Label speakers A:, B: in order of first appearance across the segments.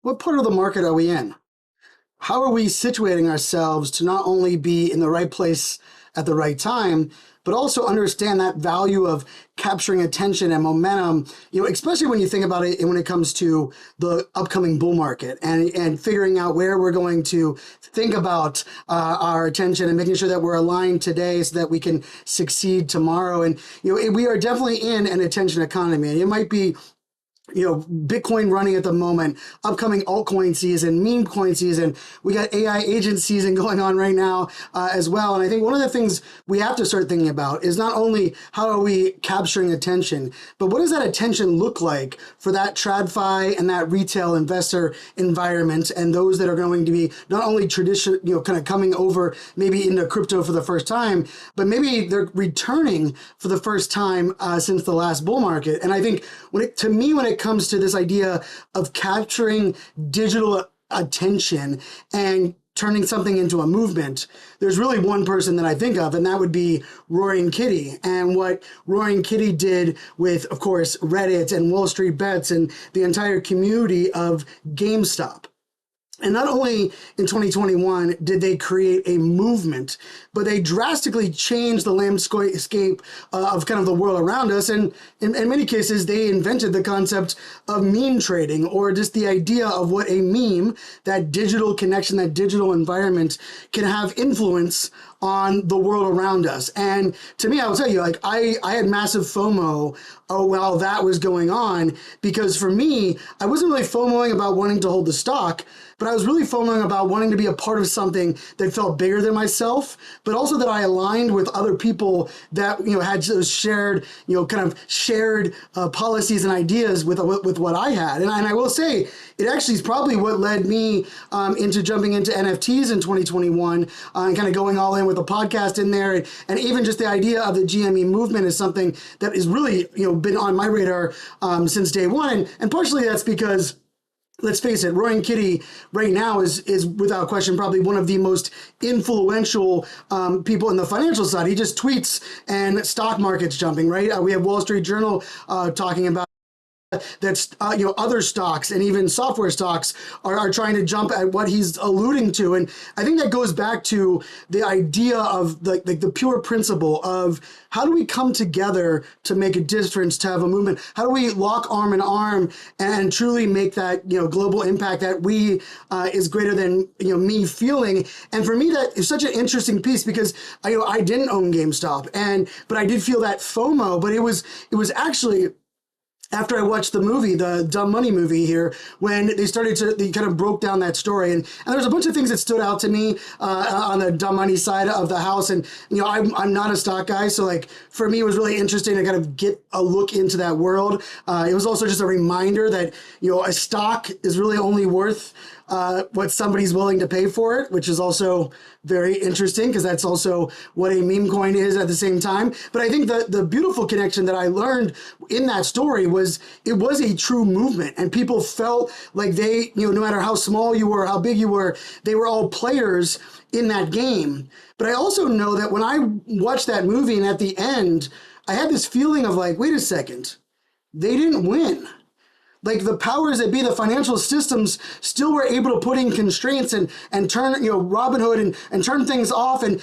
A: what part of the market are we in? How are we situating ourselves to not only be in the right place at the right time, but also understand that value of capturing attention and momentum, especially when you think about it when it comes to the upcoming bull market and figuring out where we're going to think about our attention and making sure that we're aligned today so that we can succeed tomorrow. And, we are definitely in an attention economy. And it might be Bitcoin running at the moment, upcoming altcoin season, meme coin season. We got AI agent season going on right now as well. And I think one of the things we have to start thinking about is not only how are we capturing attention, but what does that attention look like for that tradfi and that retail investor environment and those that are going to be not only traditional, kind of coming over maybe into crypto for the first time, but maybe they're returning for the first time since the last bull market. And I think when it comes to this idea of capturing digital attention and turning something into a movement, there's really one person that I think of, and that would be Roaring Kitty. And what Roaring Kitty did with, of course, Reddit and Wall Street Bets and the entire community of GameStop. And not only in 2021 did they create a movement, but they drastically changed the landscape of kind of the world around us. And in many cases, they invented the concept of meme trading, or just the idea of what a meme, that digital connection, that digital environment, can have influence on the world around us. And to me, I will tell you, I had massive FOMO while that was going on, because for me, I wasn't really FOMOing about wanting to hold the stock, but I was really FOMOing about wanting to be a part of something that felt bigger than myself, but also that I aligned with other people that had those shared, shared policies and ideas with what I had. And I will say, it actually is probably what led me into jumping into NFTs in 2021 and kind of going all in with the podcast in there, and even just the idea of the GME movement is something that is really been on my radar since day one, and partially that's because, let's face it, Roaring Kitty right now is without question probably one of the most influential people in the financial side. He just tweets and stock market's jumping, right? We have Wall Street Journal talking about that's other stocks and even software stocks are trying to jump at what he's alluding to. And I think that goes back to the idea of the pure principle of how do we come together to make a difference, to have a movement? How do we lock arm in arm and truly make that global impact that we is greater than me feeling? And for me, that is such an interesting piece, because I didn't own GameStop, but I did feel that FOMO. But it was actually after I watched the movie, the Dumb Money movie here, when they kind of broke down that story. And there's a bunch of things that stood out to me on the Dumb Money side of the house. And, I'm not a stock guy. So for me, it was really interesting to kind of get a look into that world. It was also just a reminder that, a stock is really only worth what somebody's willing to pay for it, which is also very interesting, because that's also what a meme coin is at the same time. But I think the beautiful connection that I learned in that story was it was a true movement, and people felt like they, no matter how small you were, how big you were, they were all players in that game. But I also know that when I watched that movie and at the end, I had this feeling of wait a second, they didn't win. The powers that be, the financial systems, still were able to put in constraints and turn, Robinhood and turn things off. And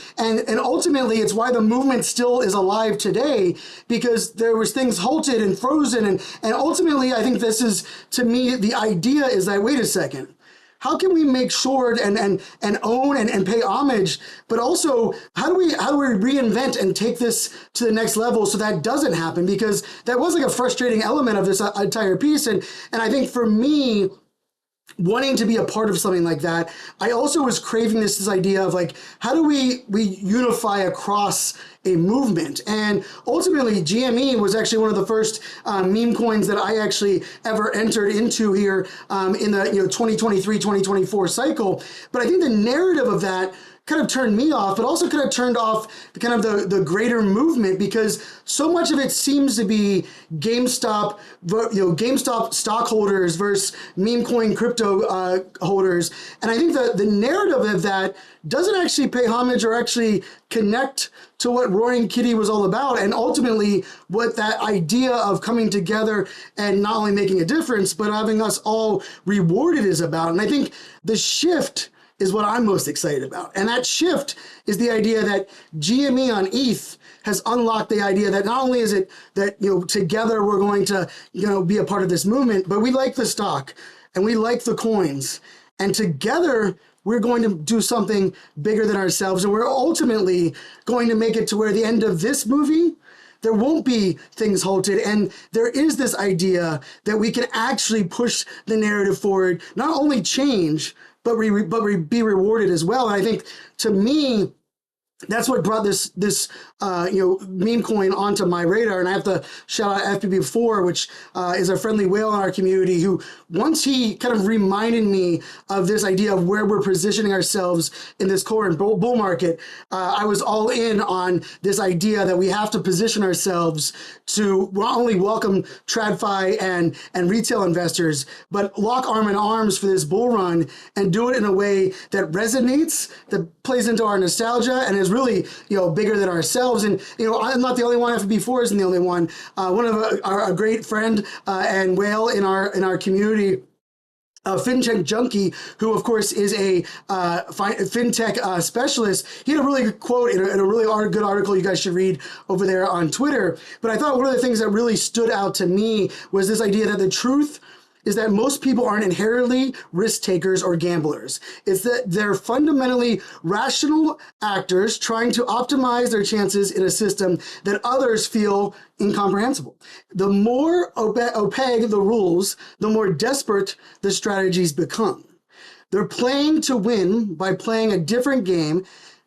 A: ultimately, it's why the movement still is alive today, because there was things halted and frozen. And ultimately, I think this is, to me, the idea is that, wait a second, how can we make sure and own and pay homage, but also how do we reinvent and take this to the next level so that doesn't happen? Because that was a frustrating element of this entire piece. And I think for me, wanting to be a part of something like that, I also was craving this idea of how do we unify across a movement? And ultimately, GME was actually one of the first meme coins that I actually ever entered into here in the 2023-2024 cycle. But I think the narrative of that kind of turned me off, but also kind of turned off the kind of the greater movement, because so much of it seems to be GameStop, GameStop stockholders versus meme coin crypto holders. And I think the narrative of that doesn't actually pay homage or actually connect to what Roaring Kitty was all about, and ultimately what that idea of coming together and not only making a difference, but having us all rewarded is about. And I think the shift is what I'm most excited about. And that shift is the idea that GME on ETH has unlocked the idea that not only is it that, together we're going to, be a part of this movement, but we like the stock and we like the coins. And together we're going to do something bigger than ourselves. And we're ultimately going to make it to where the end of this movie, there won't be things halted. And there is this idea that we can actually push the narrative forward, not only change, but be rewarded as well. And I think, to me, that's what brought this meme coin onto my radar. And I have to shout out FPB4, which is a friendly whale in our community, who once he kind of reminded me of this idea of where we're positioning ourselves in this current bull market, I was all in on this idea that we have to position ourselves to not only welcome tradfi and retail investors, but lock arm in arms for this bull run and do it in a way that resonates, that plays into our nostalgia, and is really bigger than ourselves. And I'm not the only one. FB4 isn't the only one. One of our great friend and whale in our community, FinTech Junkie, who of course is a fintech specialist. He had a really good quote in a really good article you guys should read over there on Twitter. But I thought one of the things that really stood out to me was this idea that the truth is that most people aren't inherently risk takers or gamblers. It's that they're fundamentally rational actors trying to optimize their chances in a system that others feel incomprehensible. The more opaque the rules, the more desperate the strategies become. They're playing to win by playing a different game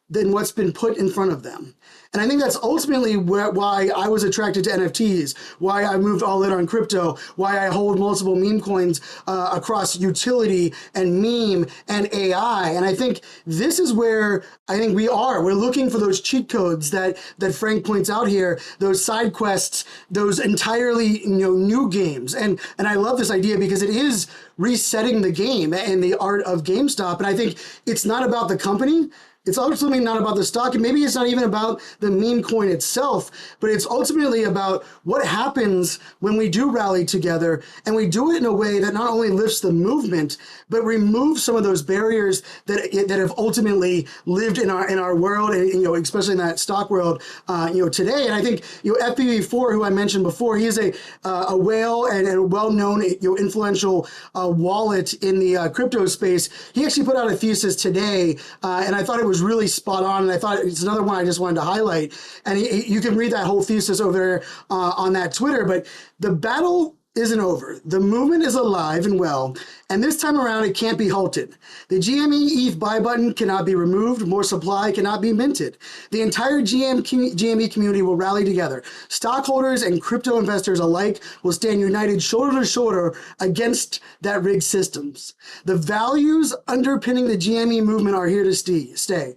A: than what's been put in front of them. And I think that's ultimately why I was attracted to NFTs, why I moved all in on crypto, why I hold multiple meme coins across utility and meme and AI. And I think this is where I think we are. We're looking for those cheat codes that Frank points out here, those side quests, those entirely new games. And I love this idea because it is resetting the game and the art of GameStop. And I think it's not about the company. It's ultimately not about the stock, and maybe it's not even about the meme coin itself, but it's ultimately about what happens when we do rally together, and we do it in a way that not only lifts the movement, but removes some of those barriers that have ultimately lived in our world, and especially in that stock world, today. And I think FPV4, who I mentioned before, he is a whale and a well-known, influential wallet in the crypto space. He actually put out a thesis today, and I thought it was really spot on, and I thought it's another one I just wanted to highlight. And you can read that whole thesis over there on that Twitter. But the battle isn't over. The movement is alive and well, and this time around it can't be halted. The GME ETH buy button cannot be removed. More supply cannot be minted. The entire GME community will rally together. Stockholders and crypto investors alike will stand united shoulder to shoulder against that rigged systems. The values underpinning the GME movement are here to stay.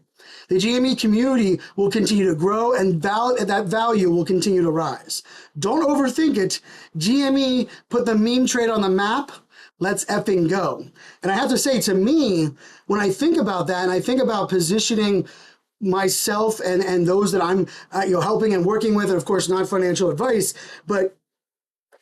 A: The GME community will continue to grow, and that value will continue to rise. Don't overthink it. GME put the meme trade on the map. Let's effing go. And I have to say, to me, when I think about that, and I think about positioning myself and those that I'm helping and working with, and of course not financial advice, but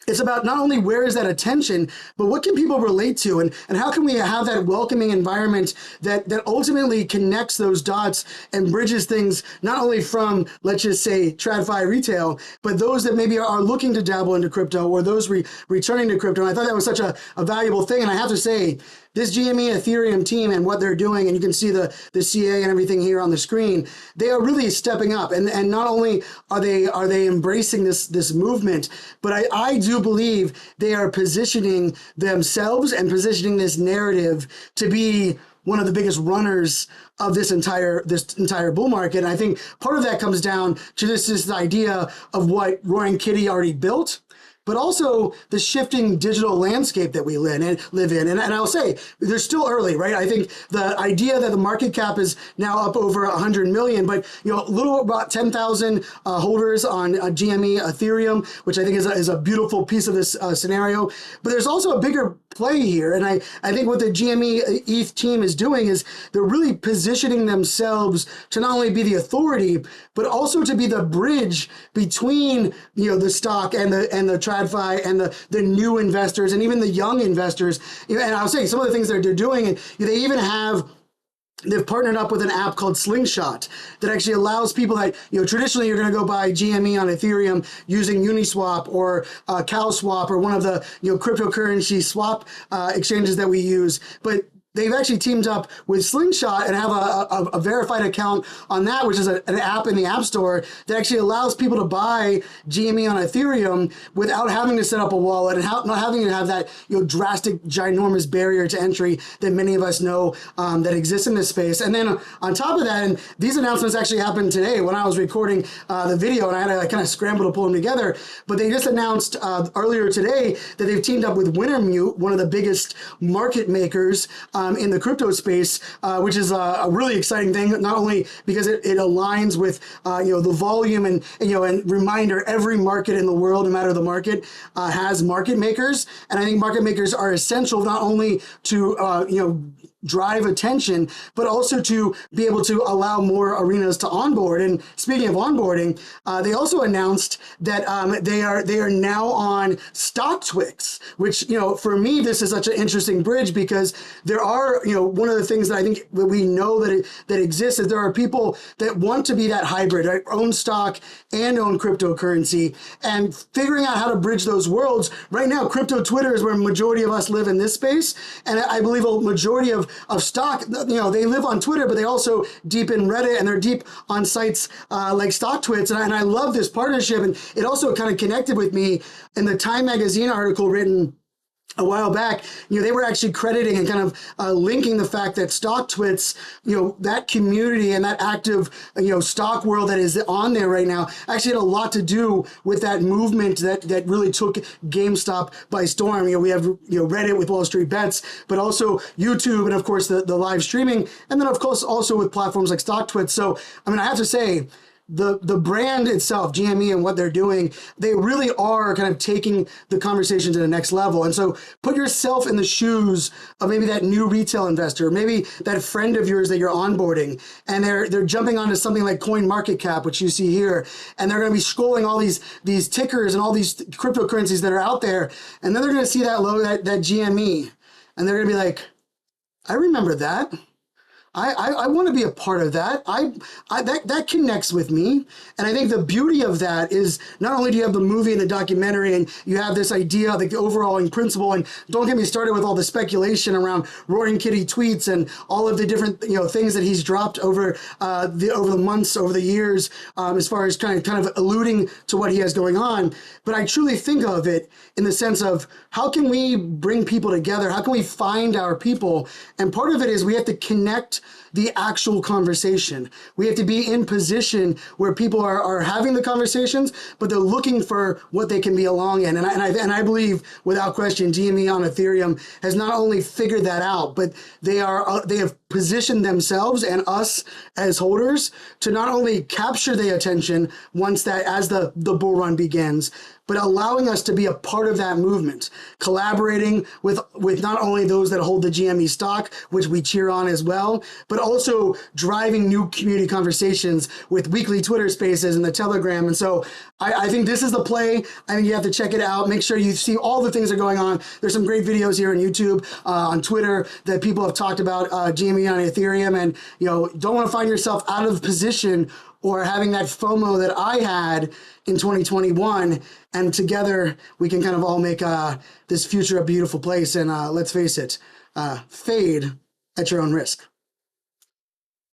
A: it's about not only where is that attention, but what can people relate to, and how can we have that welcoming environment that ultimately connects those dots and bridges things, not only from, let's just say, TradFi retail, but those that maybe are looking to dabble into crypto, or those returning to crypto. And I thought that was such a valuable thing. And I have to say, this GME Ethereum team and what they're doing, and you can see the CA and everything here on the screen, they are really stepping up. And not only are they embracing this movement, but I do believe they are positioning themselves and positioning this narrative to be one of the biggest runners of this entire bull market. And I think part of that comes down to this idea of what Roaring Kitty already built, but also the shifting digital landscape that we live in. And I'll say, they're still early, right? I think the idea that the market cap is now up over 100 million, but a little about 10,000 holders on GME Ethereum, which I think is a beautiful piece of this scenario. But there's also a bigger play here. And I think what the GME ETH team is doing is they're really positioning themselves to not only be the authority, but also to be the bridge between the stock and the tradfi and the new investors and even the young investors. And I'll say some of the things that they're doing, and they've partnered up with an app called Slingshot that actually allows people that, traditionally you're going to go buy GME on Ethereum using Uniswap or CalSwap or one of the, cryptocurrency swap exchanges that we use. But they've actually teamed up with Slingshot and have a verified account on that, which is an app in the App Store that actually allows people to buy GME on Ethereum without having to set up a wallet and not having to have that drastic, ginormous barrier to entry that many of us know that exists in this space. And then on top of that, and these announcements actually happened today when I was recording the video, and I had to kind of scramble to pull them together. But they just announced earlier today that they've teamed up with Wintermute, one of the biggest market makers in the crypto space, which is a really exciting thing, not only because it aligns with the volume and reminder, every market in the world, no matter the market, has market makers. And I think market makers are essential not only to drive attention, but also to be able to allow more arenas to onboard. And speaking of onboarding, they also announced that they are now on StockTwits, which for me this is such an interesting bridge, because there are one of the things that I think that we know that exists is there are people that want to be that hybrid, right? Own stock and own cryptocurrency, and figuring out how to bridge those worlds. Right now, crypto Twitter is where a majority of us live in this space, and I believe a majority of stock, they live on Twitter, but they also deep in Reddit, and they're deep on sites like StockTwits. And I love this partnership. And it also kind of connected with me in the Time magazine article written a while back. They were actually crediting and kind of linking the fact that StockTwits, that community and that active, stock world that is on there right now actually had a lot to do with that movement that really took GameStop by storm. We have, Reddit with Wall Street Bets, but also YouTube and of course the live streaming. And then of course also with platforms like StockTwits. So, I have to say, the brand itself, GME, and what they're doing, they really are kind of taking the conversation to the next level. And so put yourself in the shoes of maybe that new retail investor, maybe that friend of yours that you're onboarding, and they're jumping onto something like CoinMarketCap, which you see here, and they're going to be scrolling all these tickers and all these cryptocurrencies that are out there, and then they're going to see that logo, that GME, and they're going to be like, I remember that. I want to be a part of that. That connects with me. And I think the beauty of that is not only do you have the movie and the documentary and you have this idea, like the overall principle, and don't get me started with all the speculation around Roaring Kitty tweets and all of the different things that he's dropped over the months, over the years, as far as kind of alluding to what he has going on. But I truly think of it in the sense of how can we bring people together? How can we find our people? And part of it is we have to connect the actual conversation. We have to be in position where people are having the conversations, but they're looking for what they can be along in. And I believe, without question, GME on Ethereum has not only figured that out, but they have positioned themselves and us as holders to not only capture the attention as the bull run begins, but allowing us to be a part of that movement, collaborating with not only those that hold the GME stock, which we cheer on as well, but also driving new community conversations with weekly Twitter spaces and the Telegram. And so I think this is the play. I think you have to check it out. Make sure you see all the things that are going on. There's some great videos here on YouTube, on Twitter, that people have talked about GME on Ethereum. And don't want to find yourself out of position or having that FOMO that I had in 2021, and together we can kind of all make this future a beautiful place. And let's face it, fade at your own risk.